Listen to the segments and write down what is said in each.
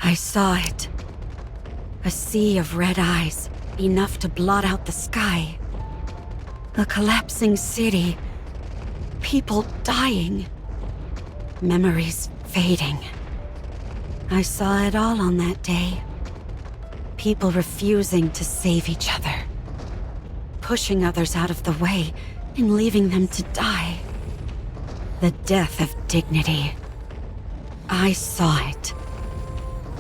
I saw it. A sea of red eyes, enough to blot out the sky. A collapsing city. People dying. Memories fading. I saw it all on that day. People refusing to save each other. Pushing others out of the way and leaving them to die. The death of dignity. I saw it.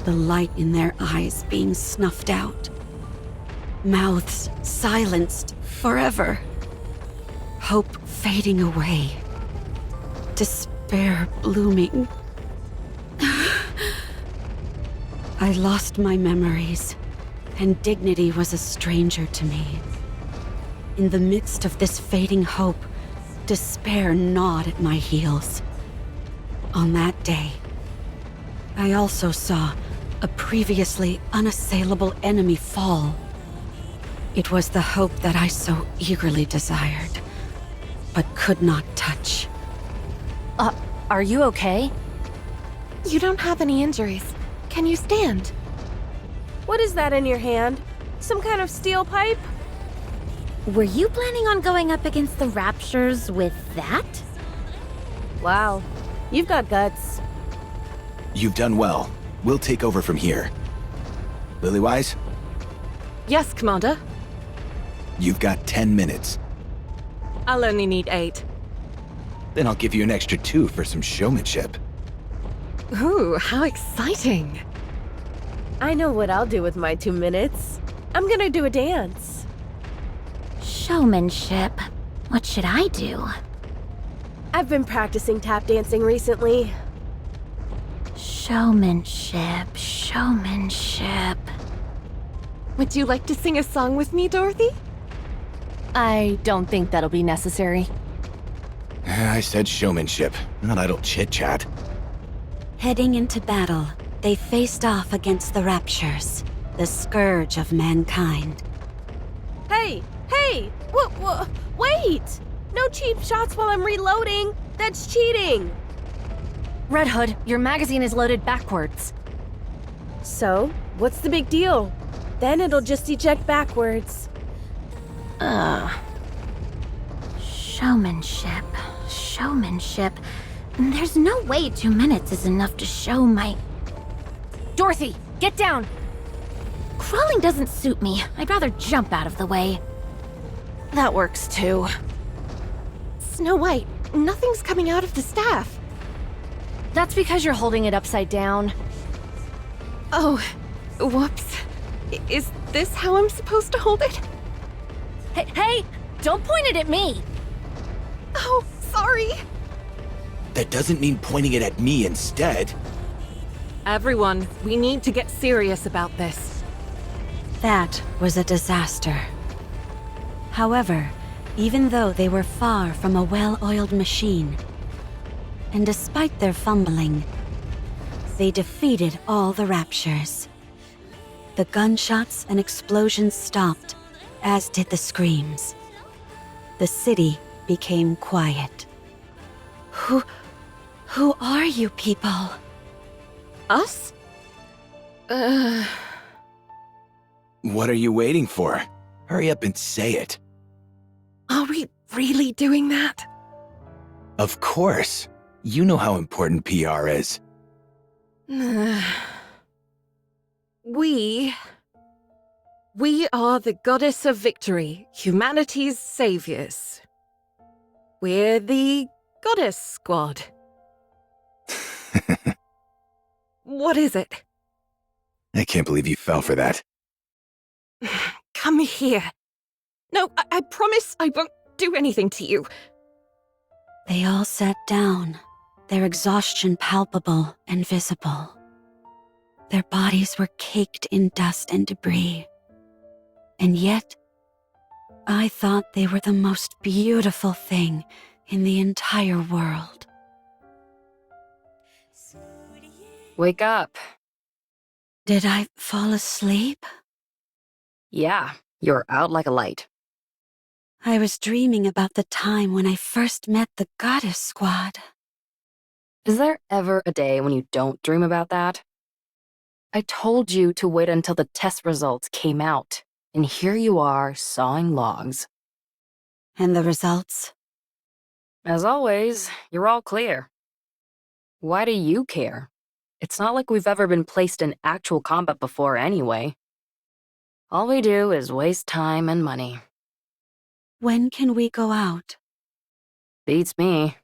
The light in their eyes being snuffed out. Mouths silenced forever. Hope fading away. Despair blooming. I lost my memories, and dignity was a stranger to me. In the midst of this fading hope, despair gnawed at my heels. On that day, I also saw a previously unassailable enemy fall. It was the hope that I so eagerly desired, but could not touch. Are you okay? You don't have any injuries. Can you stand? What is that in your hand? Some kind of steel pipe? Were you planning on going up against the Raptures with that? Wow, you've got guts. You've done well. We'll take over from here. Lilywise, Yes, Commander. you've got 10 minutes. I'll only need 8. Then I'll give you an extra 2 for some showmanship. Ooh, how exciting. I know what I'll do with my 2 minutes. I'm gonna do a dance. Showmanship. What should I do? I've been practicing tap dancing recently. Showmanship. Would you like to sing a song with me, Dorothy? I don't think that'll be necessary. I said showmanship, not idle chit-chat. Heading into battle, they faced off against the Raptures, the scourge of mankind. Hey! Wait! No cheap shots while I'm reloading! That's cheating! Red Hood, your magazine is loaded backwards. So, what's the big deal? Then it'll just eject backwards. Showmanship. There's no way 2 minutes is enough to show my... Dorothy, get down! Crawling doesn't suit me. I'd rather jump out of the way. That works too. Snow White, nothing's coming out of the staff. That's because you're holding it upside down. Oh, whoops. Is this how I'm supposed to hold it? Hey! Don't point it at me! Oh, sorry. That doesn't mean pointing it at me instead. Everyone, we need to get serious about this. That was a disaster. However, even though they were far from a well-oiled machine, and despite their fumbling, they defeated all the Raptures. The gunshots and explosions stopped, as did the screams. The city became quiet. Who are you people? Us? What are you waiting for? Hurry up and say it. Are we really doing that? Of course. You know how important PR is. We are the goddess of victory, humanity's saviors. We're the goddess squad. What is it? I can't believe you fell for that. Come here. No, I promise I won't do anything to you. They all sat down, their exhaustion palpable and visible. Their bodies were caked in dust and debris. And yet, I thought they were the most beautiful thing in the entire world. Wake up. Did I fall asleep? Yeah, you're out like a light. I was dreaming about the time when I first met the Goddess Squad. Is there ever a day when you don't dream about that? I told you to wait until the test results came out, and here you are sawing logs. And the results? As always, you're all clear. Why do you care? It's not like we've ever been placed in actual combat before anyway. All we do is waste time and money. When can we go out? Beats me.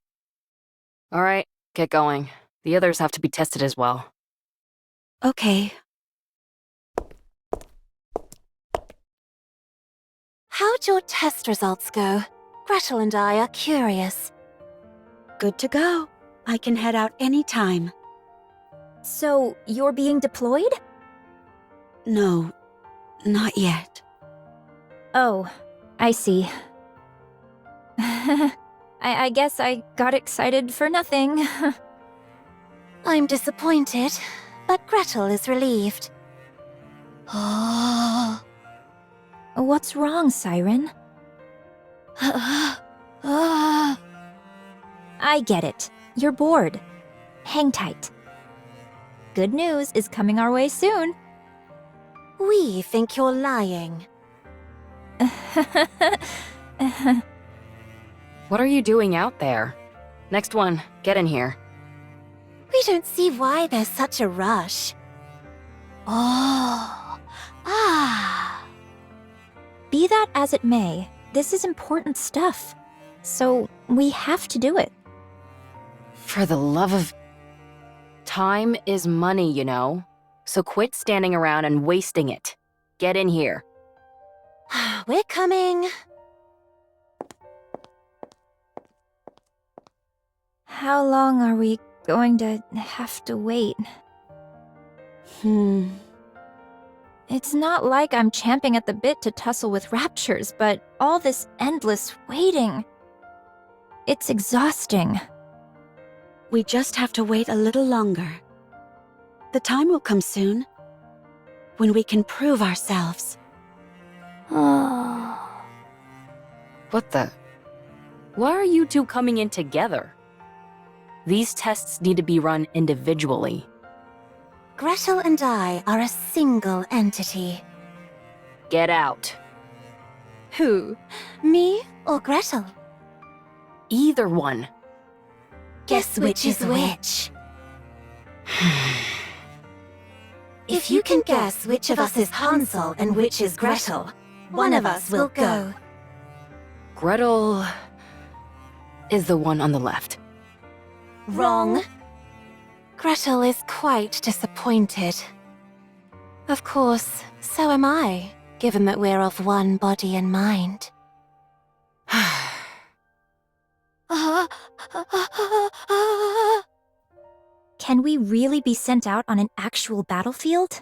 All right, get going. The others have to be tested as well. Okay. How'd your test results go? Gretel and I are curious. Good to go. I can head out anytime. So, you're being deployed? No, not yet. Oh, I see. I guess I got excited for nothing. I'm disappointed, but Gretel is relieved. What's wrong, Siren? I get it. You're bored. Hang tight. Good news is coming our way soon. We think you're lying. What are you doing out there? Next one, get in here. We don't see why there's such a rush. Be that as it may, this is important stuff. So, we have to do it. For the love of... Time is money, you know? So quit standing around and wasting it. Get in here. We're coming. How long are we going to have to wait? It's not like I'm champing at the bit to tussle with raptures, but all this endless waiting. It's exhausting. We just have to wait a little longer. The time will come soon, when we can prove ourselves. What the... Why are you two coming in together? These tests need to be run individually. Gretel and I are a single entity. Get out. Who? Me or Gretel? Either one. Guess which is which. If you can guess which of us is Hansel and which is Gretel, one of us will go. Gretel... is the one on the left. Wrong. Gretel is quite disappointed. Of course, so am I, given that we're of one body and mind. Can we really be sent out on an actual battlefield?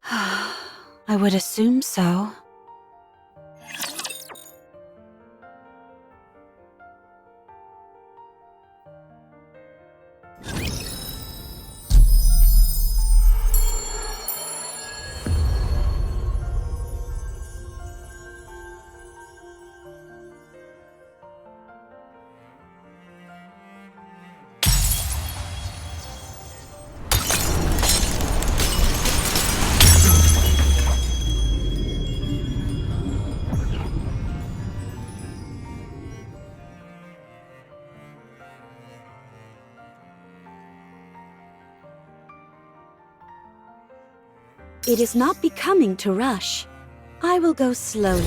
I would assume so. It is not becoming to rush. I will go slowly.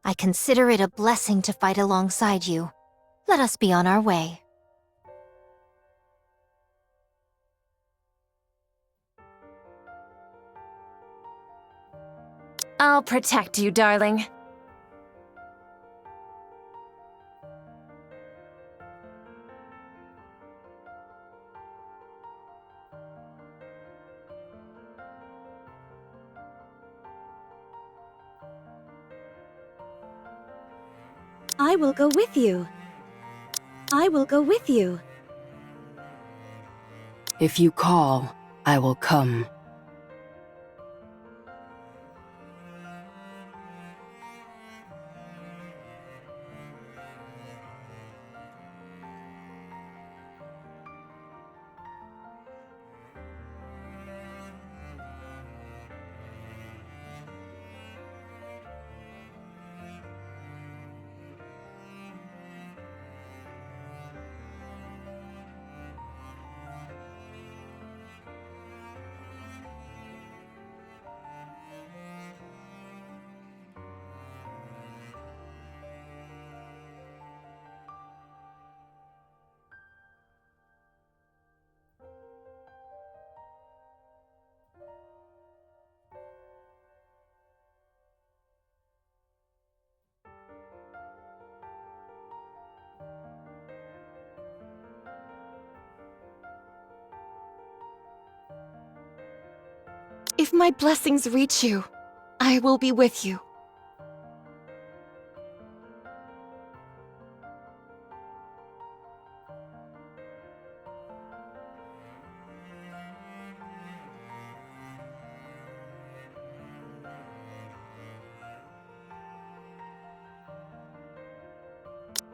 I consider it a blessing to fight alongside you. Let us be on our way. I'll protect you, darling. I will go with you. I will go with you. If you call, I will come. If my blessings reach you, I will be with you.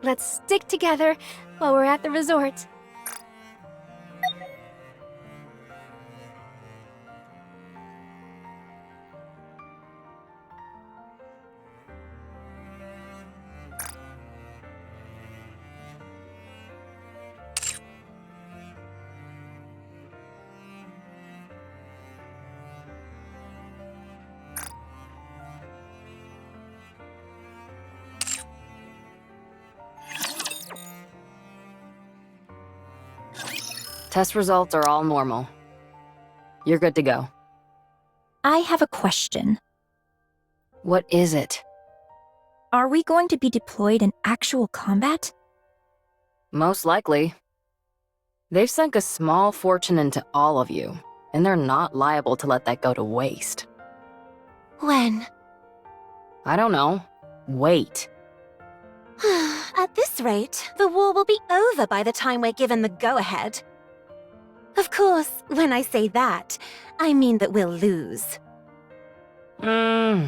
Let's stick together while we're at the resort. Test results are all normal. You're good to go. I have a question. What is it? Are we going to be deployed in actual combat? Most likely. They've sunk a small fortune into all of you, and they're not liable to let that go to waste. When? I don't know. Wait. At this rate, the war will be over by the time we're given the go-ahead. Of course, when I say that, I mean that we'll lose. Hmm.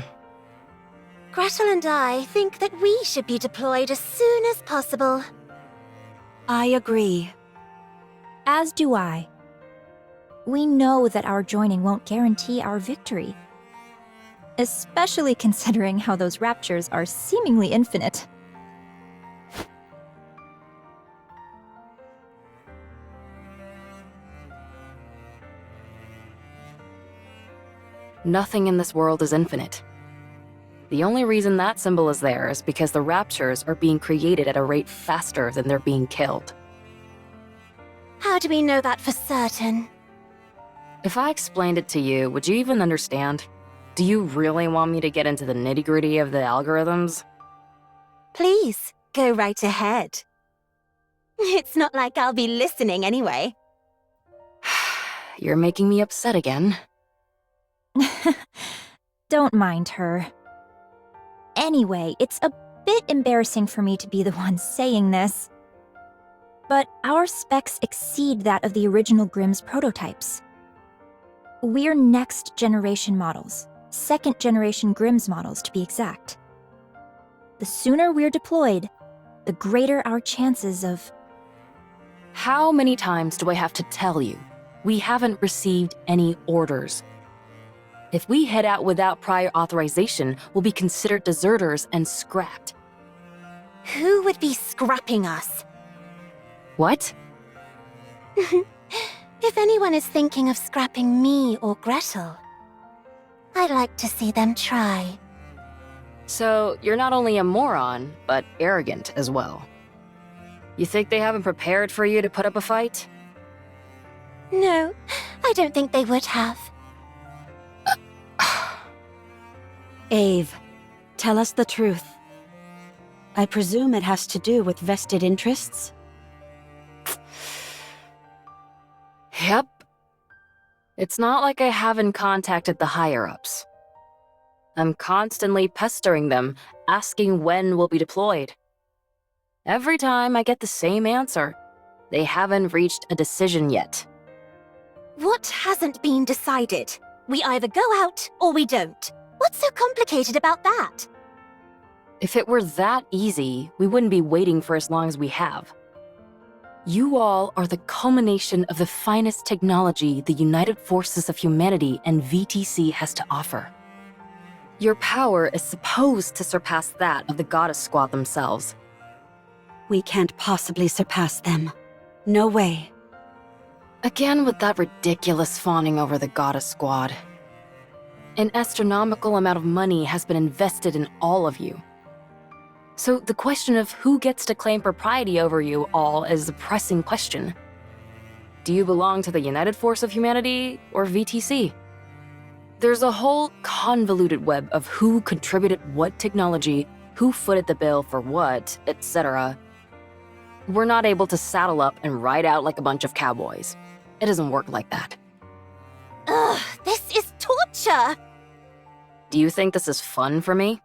Gretel and I think that we should be deployed as soon as possible. I agree. As do I. We know that our joining won't guarantee our victory. Especially considering how those raptures are seemingly infinite. Nothing in this world is infinite. The only reason that symbol is there is because the raptures are being created at a rate faster than they're being killed. How do we know that for certain? If I explained it to you, would you even understand? Do you really want me to get into the nitty-gritty of the algorithms? Please, go right ahead. It's not like I'll be listening anyway. You're making me upset again. Don't mind her. Anyway, it's a bit embarrassing for me to be the one saying this. But our specs exceed that of the original Grimm's prototypes. We're next-generation models. Second-generation Grimm's models, to be exact. The sooner we're deployed, the greater our chances of... How many times do I have to tell you? We haven't received any orders. If we head out without prior authorization, we'll be considered deserters and scrapped. Who would be scrapping us? What? If anyone is thinking of scrapping me or Gretel, I'd like to see them try. So, you're not only a moron, but arrogant as well. You think they haven't prepared for you to put up a fight? No, I don't think they would have. Ave, tell us the truth. I presume it has to do with vested interests? Yep. It's not like I haven't contacted the higher-ups. I'm constantly pestering them, asking when we'll be deployed. Every time I get the same answer. They haven't reached a decision yet. What hasn't been decided? We either go out or we don't. What's so complicated about that? If it were that easy, we wouldn't be waiting for as long as we have. You all are the culmination of the finest technology the United Forces of Humanity and VTC has to offer. Your power is supposed to surpass that of the Goddess Squad themselves. We can't possibly surpass them. No way. Again with that ridiculous fawning over the Goddess Squad. An astronomical amount of money has been invested in all of you. So the question of who gets to claim propriety over you all is a pressing question. Do you belong to the United Force of Humanity or VTC? There's a whole convoluted web of who contributed what technology, who footed the bill for what, etc. We're not able to saddle up and ride out like a bunch of cowboys. It doesn't work like that. Ugh, this is torture! Do you think this is fun for me?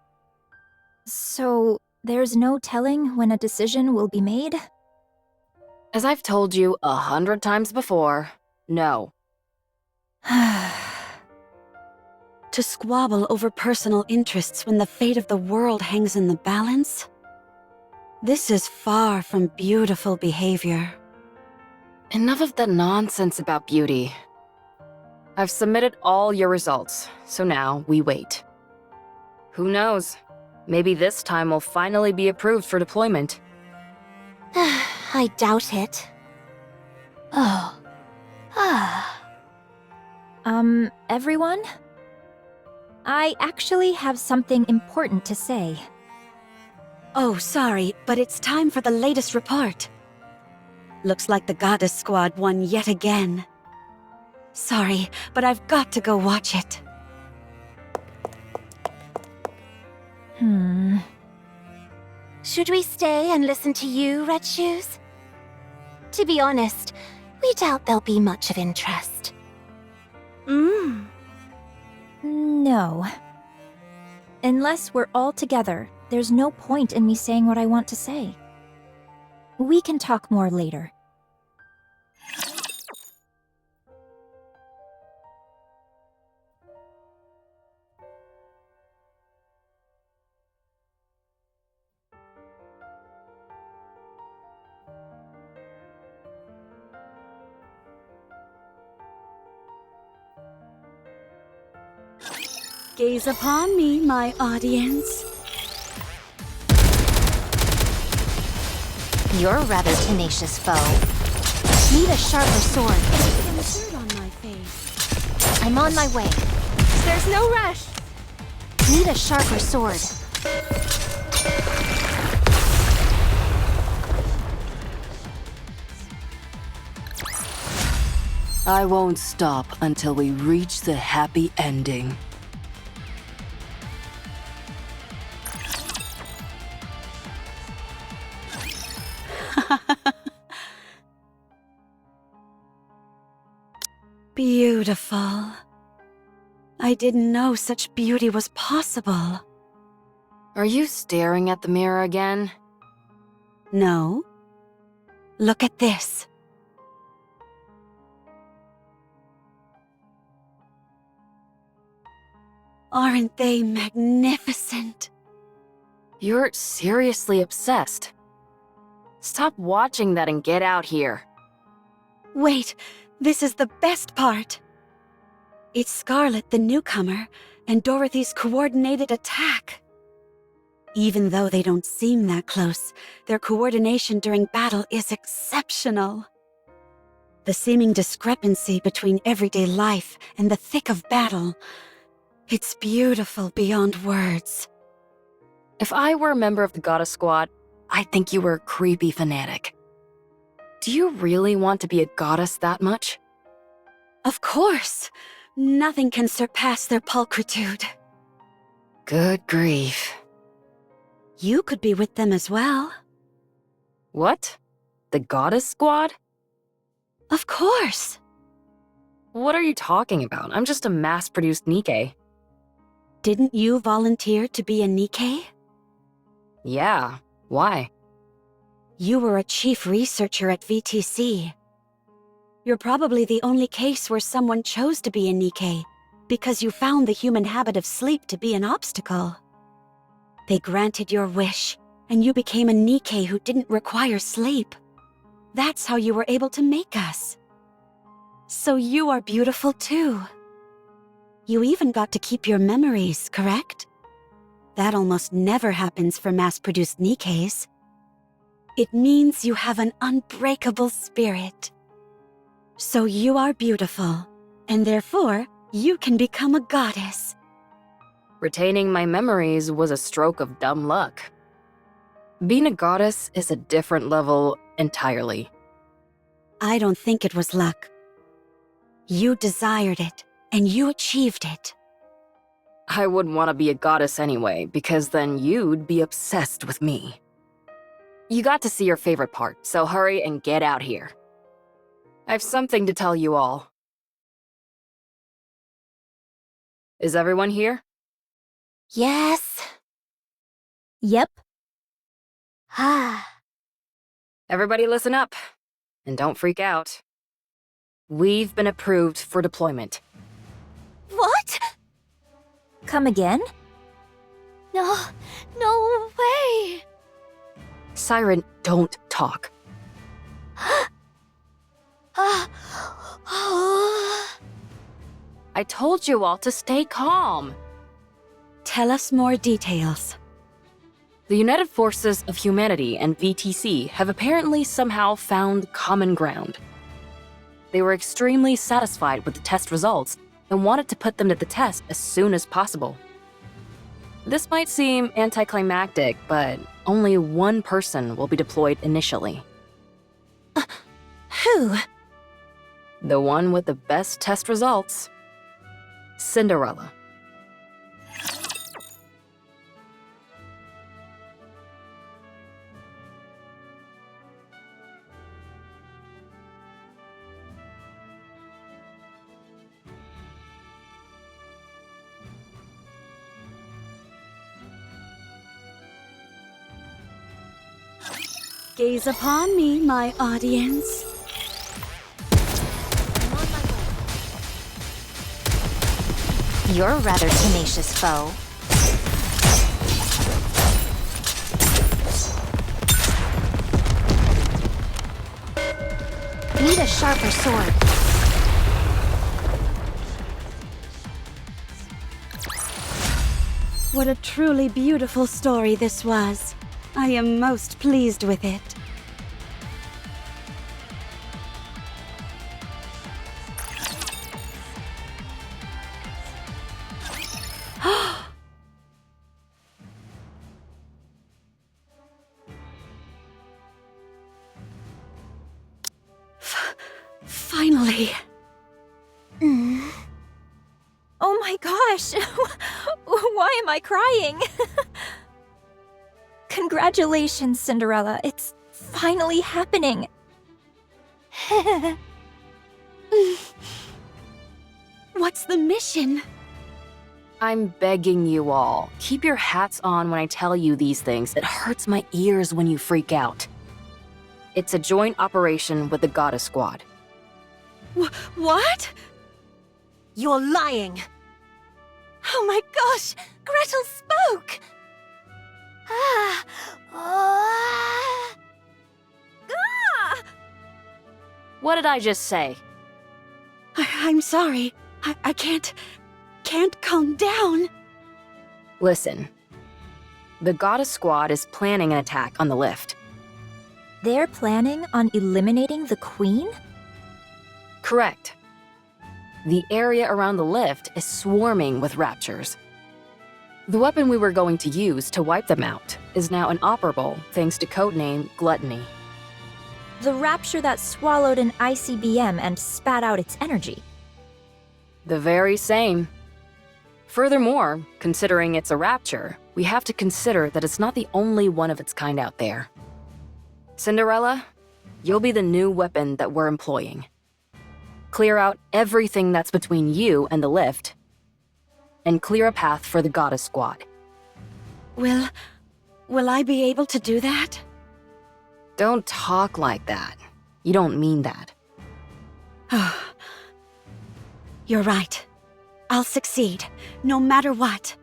So, there's no telling when a decision will be made? As I've told you 100 times before, no. To squabble over personal interests when the fate of the world hangs in the balance? This is far from beautiful behavior. Enough of that nonsense about beauty. I've submitted all your results, so now we wait. Who knows? Maybe this time we'll finally be approved for deployment. I doubt it. Oh. Everyone? I actually have something important to say. Oh, sorry, but it's time for the latest report. Looks like the Goddess Squad won yet again. Sorry, but I've got to go watch it. Should we stay and listen to you, Red Shoes? To be honest, we doubt there'll be much of interest. No. Unless we're all together, there's no point in me saying what I want to say. We can talk more later. Gaze upon me, my audience. You're a rather tenacious foe. Need a sharper sword. Some dirt on my face. I'm on my way. There's no rush. Need a sharper sword. I won't stop until we reach the happy ending. Beautiful. I didn't know such beauty was possible. Are you staring at the mirror again? No. Look at this. Aren't they magnificent? You're seriously obsessed. Stop watching that and get out here. Wait, this is the best part. It's Scarlet, the newcomer, and Dorothy's coordinated attack. Even though they don't seem that close, their coordination during battle is exceptional. The seeming discrepancy between everyday life and the thick of battle, it's beautiful beyond words. If I were a member of the Goddess Squad, I'd think you were a creepy fanatic. Do you really want to be a goddess that much? Of course! Nothing can surpass their pulchritude. Good grief. You could be with them as well. What? The Goddess Squad? Of course! What are you talking about? I'm just a mass-produced Nikkei. Didn't you volunteer to be a Nikkei? Yeah, why? You were a chief researcher at VTC. You're probably the only case where someone chose to be a Nikkei, because you found the human habit of sleep to be an obstacle. They granted your wish, and you became a Nikkei who didn't require sleep. That's how you were able to make us. So you are beautiful too. You even got to keep your memories, correct? That almost never happens for mass-produced Nikkeis. It means you have an unbreakable spirit. So you are beautiful, and therefore, you can become a goddess. Retaining my memories was a stroke of dumb luck. Being a goddess is a different level entirely. I don't think it was luck. You desired it, and you achieved it. I wouldn't want to be a goddess anyway, because then you'd be obsessed with me. You got to see your favorite part, so hurry and get out here. I have something to tell you all. Is everyone here? Yes. Yep. Ah. Everybody listen up, and don't freak out. We've been approved for deployment. What? Come again? No way. Siren, don't talk. I told you all to stay calm. Tell us more details. The United Forces of Humanity and VTC have apparently somehow found common ground. They were extremely satisfied with the test results and wanted to put them to the test as soon as possible. This might seem anticlimactic, but only one person will be deployed initially. Who? The one with the best test results. Cinderella. Gaze upon me, my audience. You're a rather tenacious foe. Need a sharper sword. What a truly beautiful story this was. I am most pleased with it. Finally. Oh my gosh! Why am I crying? Congratulations, Cinderella. It's finally happening. What's the mission? I'm begging you all, keep your hats on when I tell you these things. It hurts my ears when you freak out. It's a joint operation with the Goddess Squad. What? You're lying. Oh my gosh! Gretel spoke! What did I just say? I'm sorry. I can't calm down. Listen. The Goddess Squad is planning an attack on the lift. They're planning on eliminating the Queen? Correct. The area around the lift is swarming with raptures. The weapon we were going to use to wipe them out is now inoperable thanks to codename Gluttony. The rapture that swallowed an ICBM and spat out its energy. The very same. Furthermore, considering it's a rapture, we have to consider that it's not the only one of its kind out there. Cinderella, you'll be the new weapon that we're employing. Clear out everything that's between you and the lift, and clear a path for the Goddess Squad. Will I be able to do that? Don't talk like that. You don't mean that. You're right. I'll succeed, no matter what.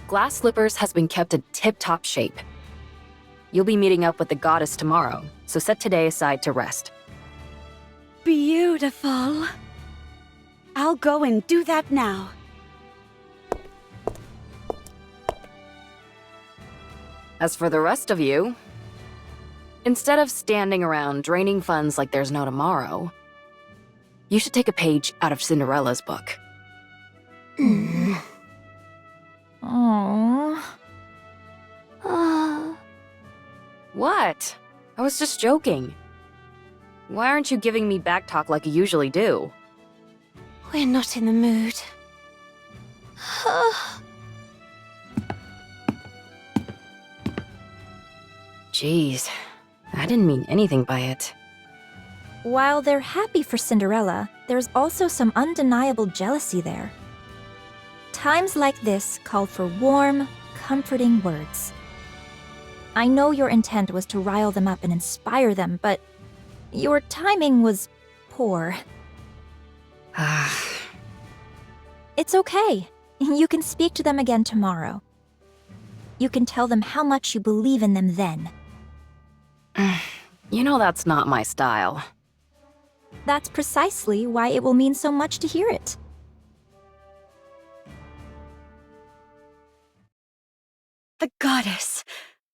Glass Slippers has been kept in tip-top shape. You'll be meeting up with the goddess tomorrow, so set today aside to rest. Beautiful. I'll go and do that now. As for the rest of you, instead of standing around draining funds like there's no tomorrow, you should take a page out of Cinderella's book. Aww. What? I was just joking. Why aren't you giving me back talk like you usually do? We're not in the mood. Jeez, I didn't mean anything by it. While they're happy for Cinderella, there's also some undeniable jealousy there. Times like this called for warm, comforting words. I know your intent was to rile them up and inspire them, but your timing was poor. It's okay. You can speak to them again tomorrow. You can tell them how much you believe in them then. You know that's not my style. That's precisely why it will mean so much to hear it. The goddess.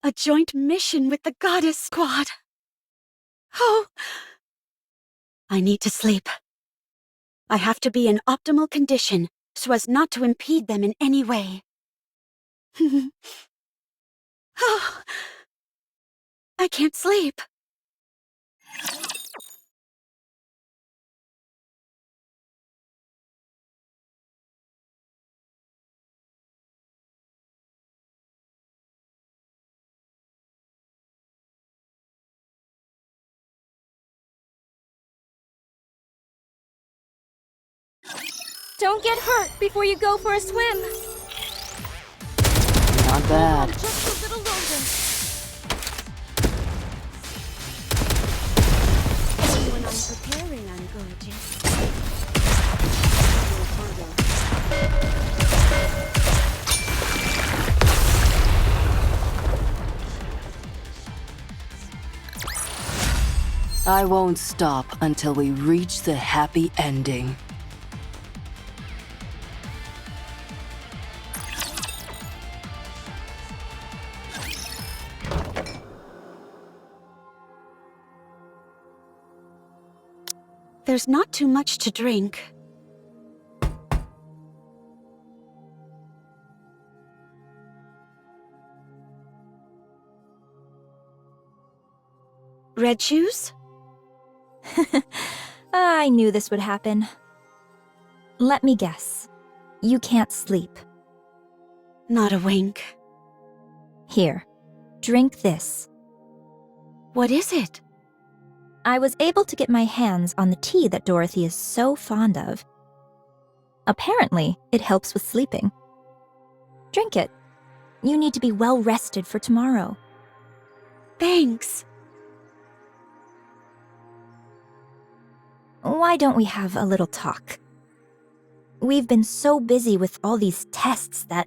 A joint mission with the goddess squad. Oh. I need to sleep. I have to be in optimal condition so as not to impede them in any way. Oh. I can't sleep. Don't get hurt before you go for a swim. Not bad. Just a little longer. When I'm preparing, I'm gorgeous. I won't stop until we reach the happy ending. There's not too much to drink. Red shoes? I knew this would happen. Let me guess. You can't sleep. Not a wink. Here, drink this. What is it? I was able to get my hands on the tea that Dorothy is so fond of. Apparently, it helps with sleeping. Drink it. You need to be well rested for tomorrow. Thanks. Why don't we have a little talk? We've been so busy with all these tests that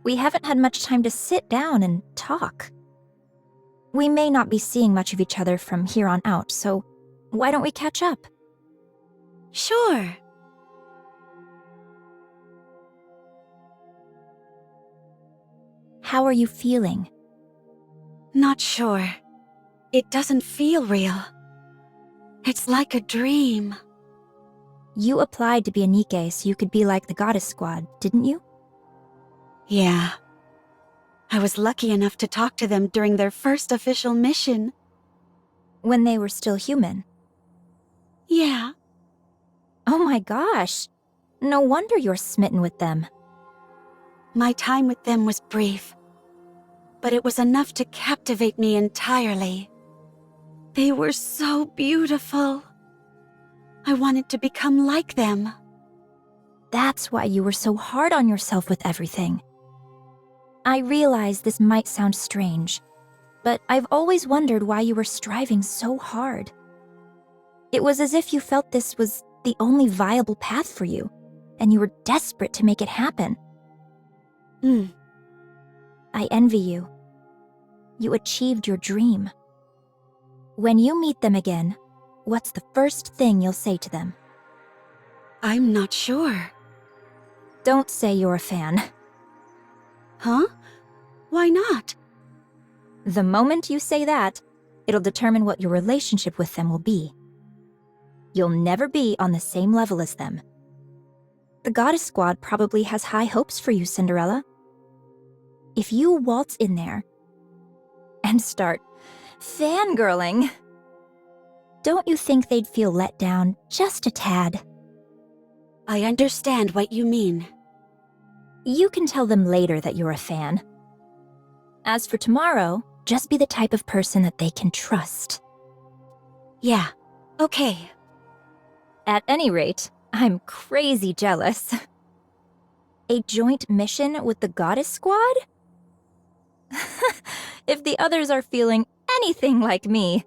we haven't had much time to sit down and talk. We may not be seeing much of each other from here on out, so why don't we catch up? Sure. How are you feeling? Not sure. It doesn't feel real. It's like a dream. You applied to be a Nikke so you could be like the Goddess Squad, didn't you? Yeah. I was lucky enough to talk to them during their first official mission. When they were still human. Yeah. Oh my gosh! No wonder you're smitten with them. My time with them was brief, but it was enough to captivate me entirely. They were so beautiful. I wanted to become like them. That's why you were so hard on yourself with everything. I realize this might sound strange, but I've always wondered why you were striving so hard. It was as if you felt this was the only viable path for you, and you were desperate to make it happen. I envy you. You achieved your dream. When you meet them again, what's the first thing you'll say to them? I'm not sure. Don't say you're a fan. Huh? Why not? The moment you say that, it'll determine what your relationship with them will be. You'll never be on the same level as them. The Goddess Squad probably has high hopes for you, Cinderella. If you waltz in there and start fangirling, don't you think they'd feel let down just a tad? I understand what you mean. You can tell them later that you're a fan. As for tomorrow, just be the type of person that they can trust. Yeah, okay. At any rate, I'm crazy jealous. A joint mission with the Goddess Squad? If the others are feeling anything like me,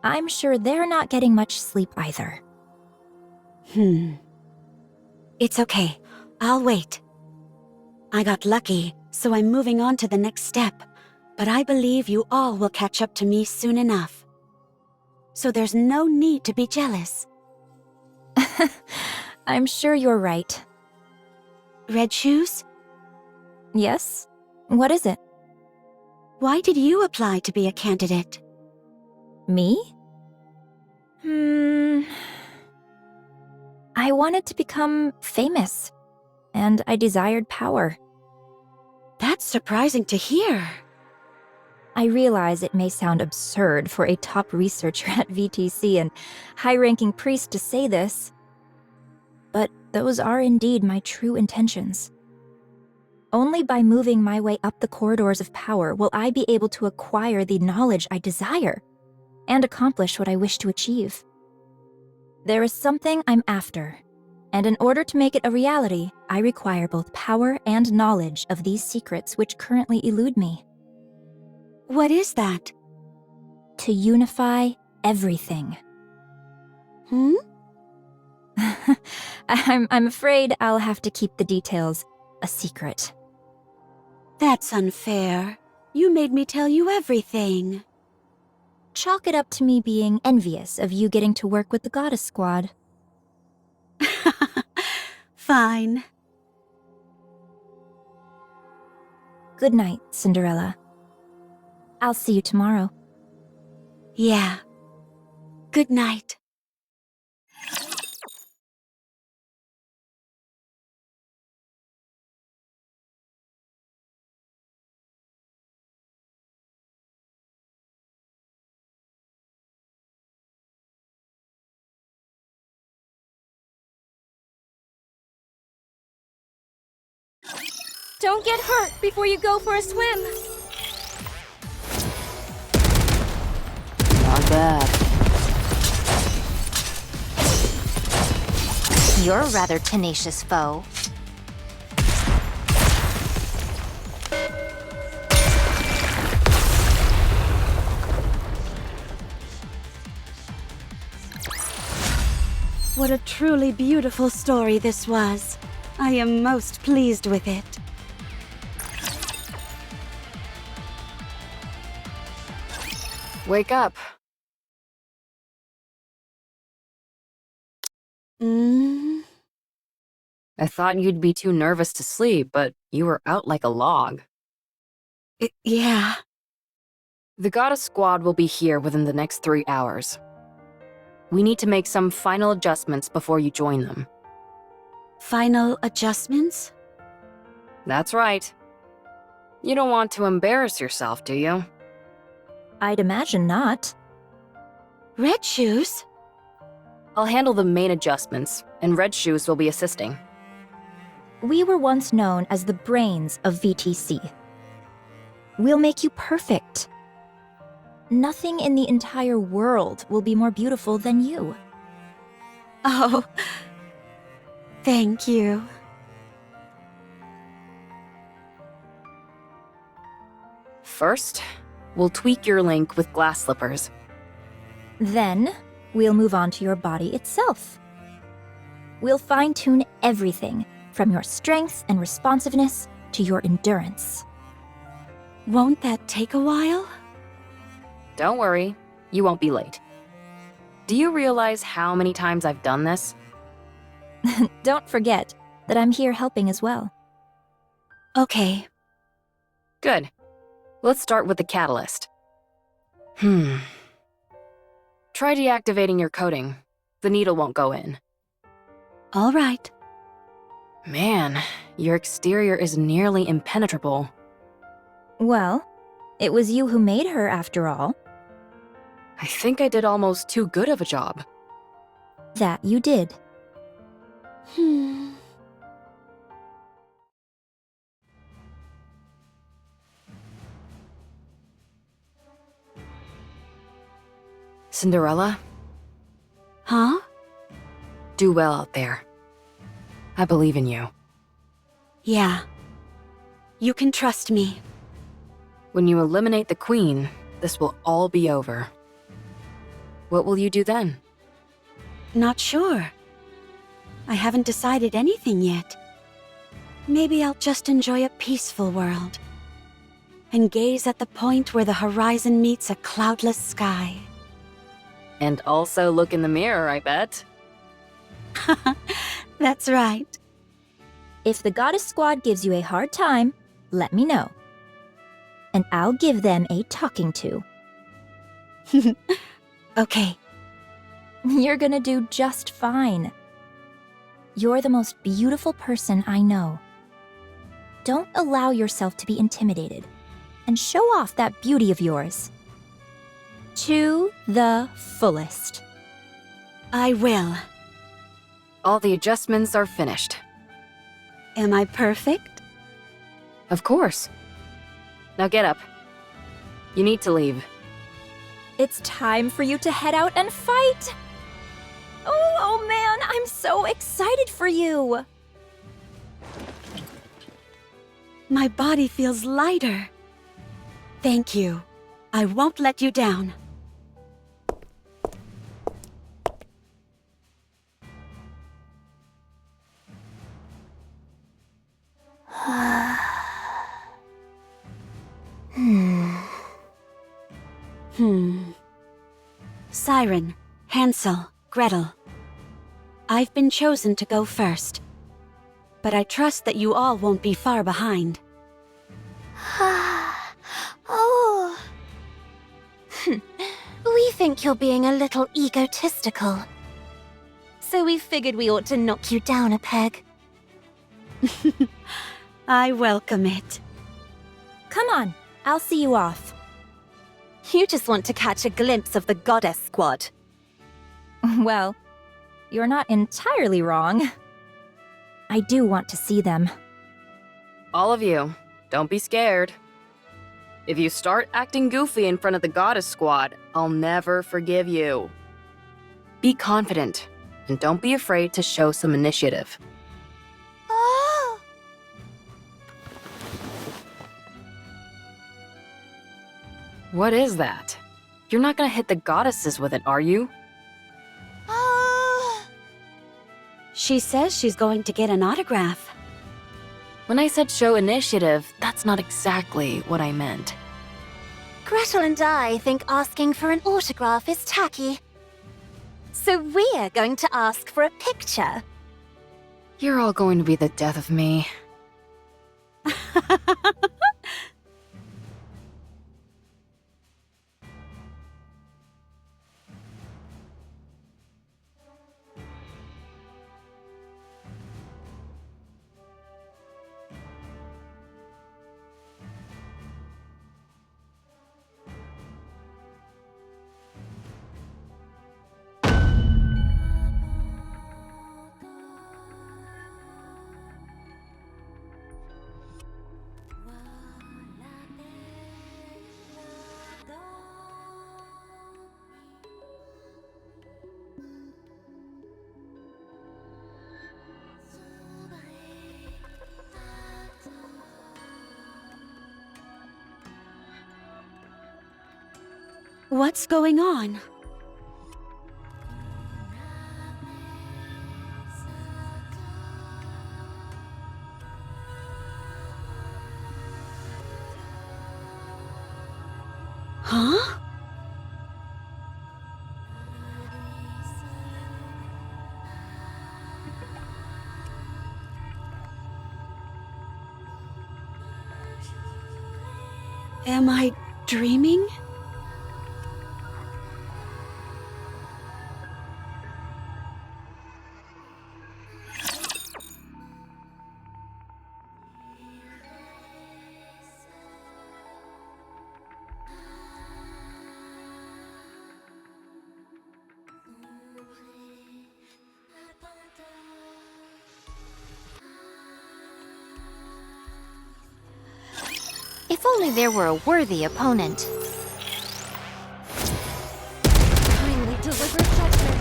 I'm sure they're not getting much sleep either. It's okay. I'll wait. I got lucky, so I'm moving on to the next step, but I believe you all will catch up to me soon enough. So there's no need to be jealous. I'm sure you're right. Red Shoes? Yes? What is it? Why did you apply to be a candidate? Me? I wanted to become famous, and I desired power. That's surprising to hear. I realize it may sound absurd for a top researcher at VTC and high-ranking priest to say this, but those are indeed my true intentions. Only by moving my way up the corridors of power will I be able to acquire the knowledge I desire and accomplish what I wish to achieve. There is something I'm after, and in order to make it a reality, I require both power and knowledge of these secrets which currently elude me. What is that? To unify everything. I'm afraid I'll have to keep the details a secret. That's unfair. You made me tell you everything. Chalk it up to me being envious of you getting to work with the Goddess Squad. Fine. Good night, Cinderella. I'll see you tomorrow. Yeah. Good night. Don't get hurt before you go for a swim. Not bad. You're a rather tenacious foe. What a truly beautiful story this was. I am most pleased with it. Wake up. I thought you'd be too nervous to sleep, but you were out like a log. Yeah. The Goddess Squad will be here within the next 3 hours. We need to make some final adjustments before you join them. Final adjustments? That's right. You don't want to embarrass yourself, do you? I'd imagine not. Red Shoes? I'll handle the main adjustments, and Red Shoes will be assisting. We were once known as the brains of VTC. We'll make you perfect. Nothing in the entire world will be more beautiful than you. Oh. Thank you. First, we'll tweak your link with glass slippers. Then, we'll move on to your body itself. We'll fine-tune everything, from your strength and responsiveness to your endurance. Won't that take a while? Don't worry, you won't be late. Do you realize how many times I've done this? Don't forget that I'm here helping as well. Okay. Good. Let's start with the catalyst. Try deactivating your coating. The needle won't go in. All right. Man, your exterior is nearly impenetrable. Well, it was you who made her after all. I think I did almost too good of a job. That you did. Cinderella, Huh? do well out there. I believe in you. Yeah. You can trust me. When you eliminate the queen, this will all be over. What will you do then? Not sure. I haven't decided anything yet. Maybe I'll just enjoy a peaceful world. And gaze at the point where the horizon meets a cloudless sky. And also look in the mirror, I bet. That's right. If the Goddess Squad gives you a hard time, let me know. And I'll give them a talking to. Okay. You're gonna do just fine. You're the most beautiful person I know. Don't allow yourself to be intimidated, and show off that beauty of yours. To the fullest. I will. All the adjustments are finished. Am I perfect? Of course. Now get up. You need to leave. It's time for you to head out and fight! Oh man, I'm so excited for you! My body feels lighter. Thank you. I won't let you down. Siren, Hansel, Gretel. I've been chosen to go first. But I trust that you all won't be far behind. Oh. We think you're being a little egotistical. So we figured we ought to knock you down a peg. I welcome it. Come on, I'll see you off. You just want to catch a glimpse of the Goddess Squad. Well, you're not entirely wrong. I do want to see them. All of you, don't be scared. If you start acting goofy in front of the Goddess Squad, I'll never forgive you. Be confident, and don't be afraid to show some initiative. Oh! What is that? You're not gonna hit the goddesses with it, are you? Oh! She says she's going to get an autograph. When I said show initiative, that's not exactly what I meant. Gretel and I think asking for an autograph is tacky. So we're going to ask for a picture. You're all going to be the death of me. What's going on? Huh? Am I dreaming? If only there were a worthy opponent. Kindly deliver judgment.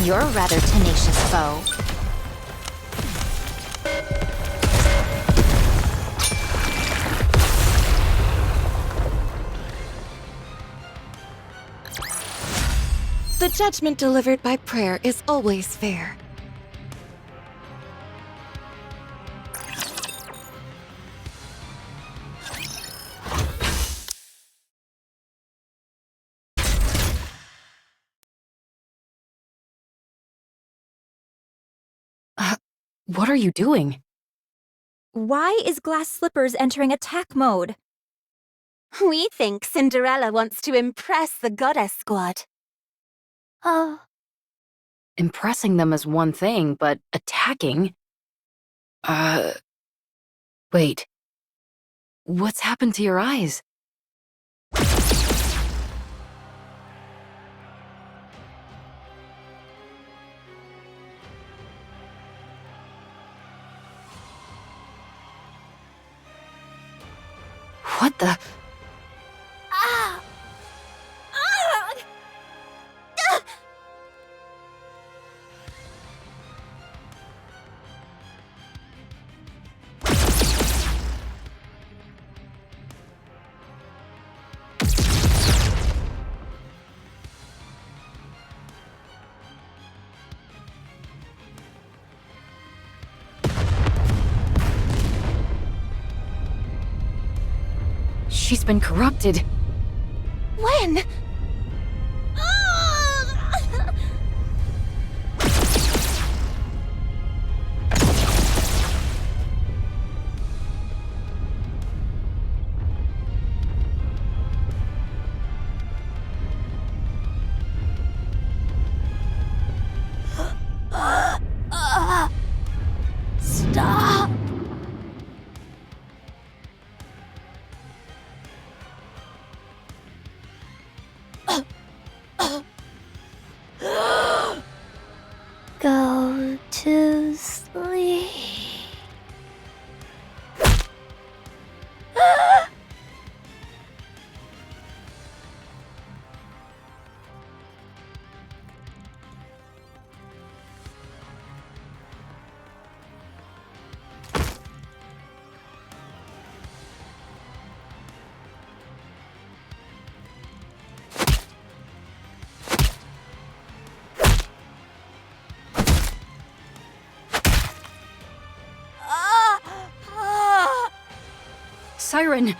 You're a rather tenacious foe. The judgment delivered by prayer is always fair. What are you doing? Why is Glass Slippers entering attack mode? We think Cinderella wants to impress the Goddess Squad. Impressing them is one thing, but attacking? Wait. What's happened to your eyes? What the? She's been corrupted. When? Stop! Go to sleep. Siren!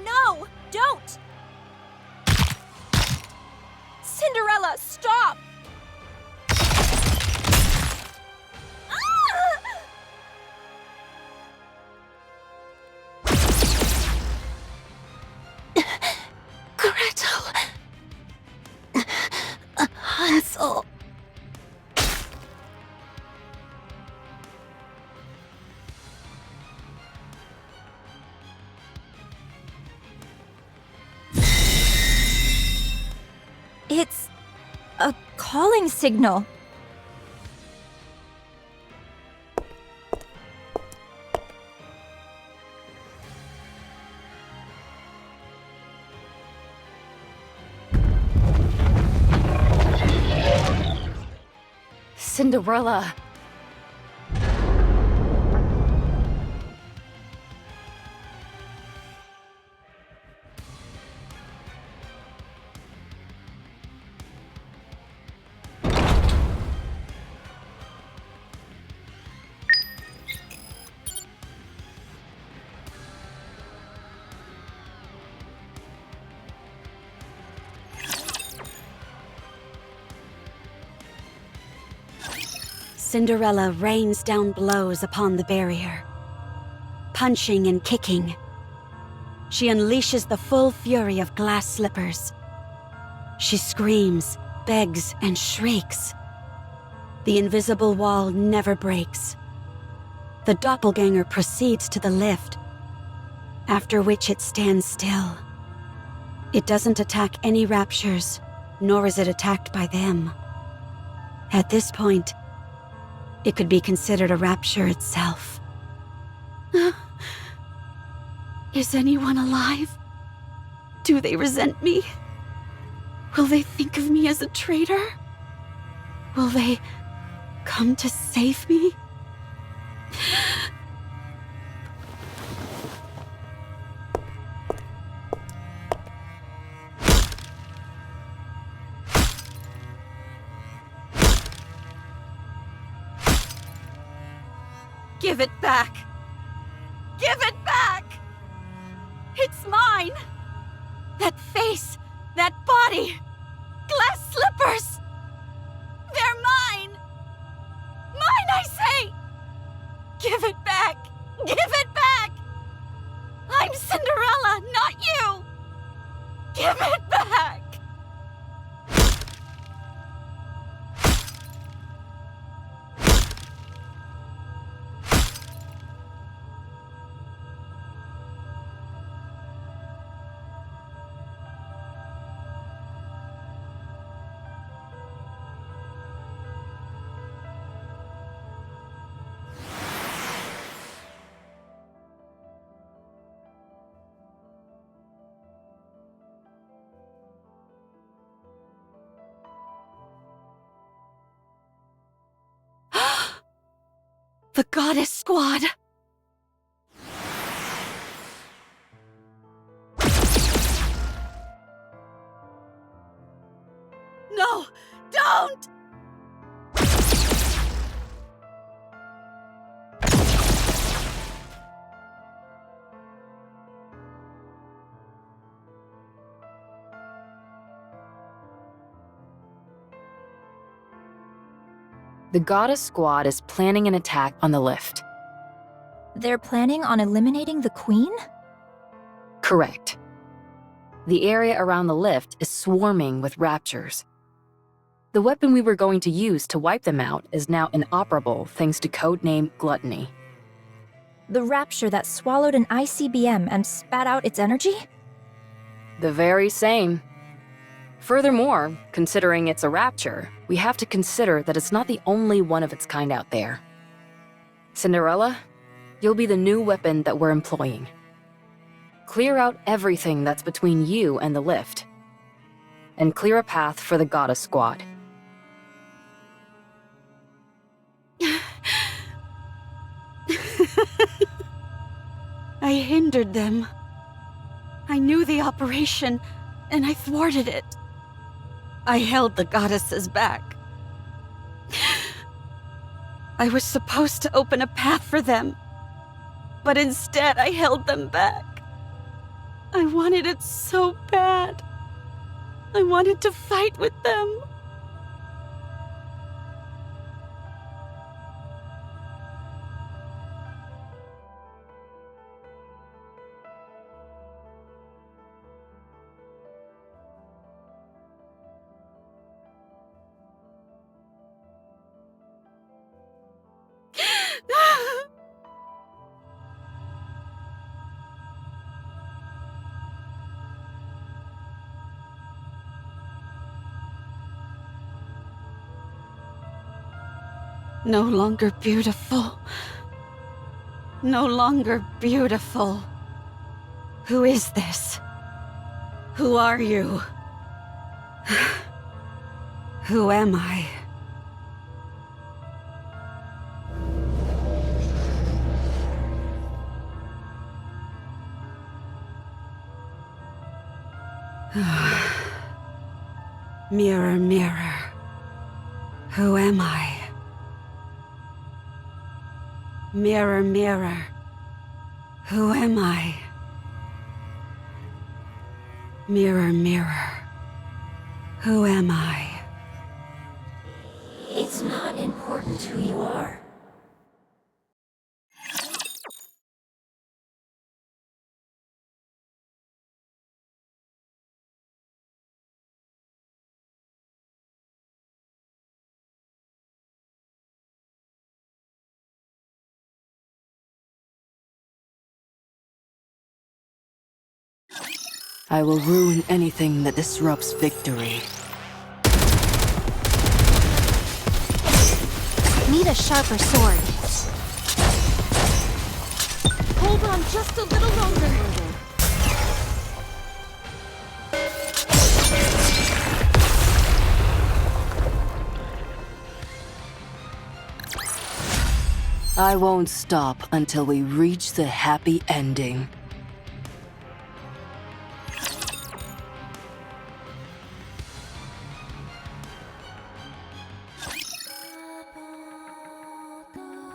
No! Don't! Cinderella, stop! Gretel. Hansel. It's a calling signal. Cinderella. Cinderella rains down blows upon the barrier, punching and kicking. She unleashes the full fury of glass slippers. She screams, begs, and shrieks. The invisible wall never breaks. The doppelganger proceeds to the lift, after which it stands still. It doesn't attack any raptures, nor is it attacked by them. At this point, it could be considered a rapture itself. Is anyone alive? Do they resent me? Will they think of me as a traitor? Will they come to save me? Give it back! Give it back! It's mine! That face, that body, glass slippers! They're mine! Mine, I say! Give it back! Give it back! I'm Cinderella, not you! Give it back! The Goddess Squad! No! Don't! The Goddess Squad is planning an attack on the lift. They're planning on eliminating the Queen? Correct. The area around the lift is swarming with raptures. The weapon we were going to use to wipe them out is now inoperable thanks to codename Gluttony. The rapture that swallowed an ICBM and spat out its energy? The very same. Furthermore, considering it's a rapture, we have to consider that it's not the only one of its kind out there. Cinderella, you'll be the new weapon that we're employing. Clear out everything that's between you and the lift, and clear a path for the Goddess Squad. I hindered them. I knew the operation, and I thwarted it. I held the goddesses back. I was supposed to open a path for them, but instead I held them back. I wanted it so bad. I wanted to fight with them. No longer beautiful. No longer beautiful. Who is this? Who are you? Who am I? Mirror, mirror, who am I? Mirror, mirror, who am I? Mirror, mirror, who am I? It's not important who you are. I will ruin anything that disrupts victory. Need a sharper sword. Hold on just a little longer. I won't stop until we reach the happy ending.